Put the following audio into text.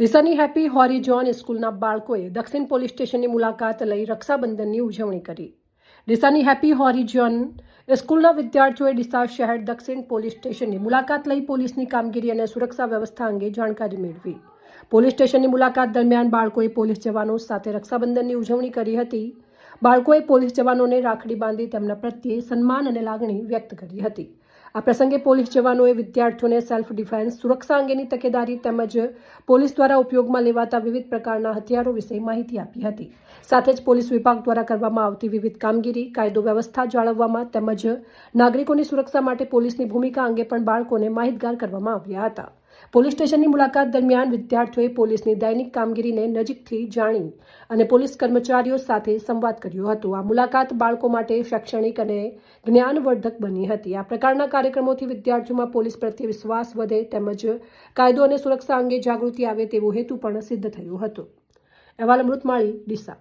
ડીસાની happy horizon સ્કૂલના બાળકોએ દક્ષિણ પોલીસ સ્ટેશનની મુલાકાત લઈ રક્ષાબંધનની ઉજવણી કરી. ડીસાની હેપી હોરિઝોન સ્કૂલના વિદ્યાર્થીઓએ ડીસા શહેર દક્ષિણ પોલીસ સ્ટેશનની મુલાકાત લઈ પોલીસની કામગીરી અને સુરક્ષા વ્યવસ્થા અંગે જાણકારી મેળવી. પોલીસ સ્ટેશનની મુલાકાત દરમિયાન બાળકોએ પોલીસ જવાનો સાથે રક્ષાબંધનની ઉજવણી કરી હતી. બાળકોએ પોલીસ જવાનોને રાખડી બાંધી તેમના પ્રત્યે સન્માન અને લાગણી વ્યક્ત કરી હતી. આ પ્રસંગે પોલીસ જવાનોએ વિદ્યાર્થીઓને સેલ્ફ ડિફેન્સ, સુરક્ષા અંગેની તકેદારી તેમજ પોલીસ દ્વારા ઉપયોગમાં લેવાતા વિવિધ પ્રકારના હથિયારો વિશે માહિતી આપી હતી. સાથે જ પોલીસ વિભાગ દ્વારા કરવામાં આવતી વિવિધ કામગીરી, કાયદો વ્યવસ્થા જાળવવામાં તેમજ નાગરિકોની સુરક્ષા માટે પોલીસની ભૂમિકા અંગે પણ બાળકોને માહિતગાર કરવામાં આવ્યા હતા. પોલીસ સ્ટેશનની મુલાકાત દરમિયાન વિદ્યાર્થીઓએ પોલીસની દૈનિક કામગીરીને નજીકથી જાણી અને પોલીસ કર્મચારીઓ સાથે સંવાદ કર્યો હતો. આ મુલાકાત બાળકો માટે શૈક્ષણિક અને જ્ઞાનવર્ધક બની હતી. આ પ્રકારના કાર્યક્રમોથી વિદ્યાર્થીઓમાં પોલીસ પ્રત્યે વિશ્વાસ વધે તેમજ કાયદો અને સુરક્ષા અંગે જાગૃતિ આવે તેવો હેતુ પણ સિદ્ધ થયો હતો. અહેવાલ અમૃત માળી, ડીસા.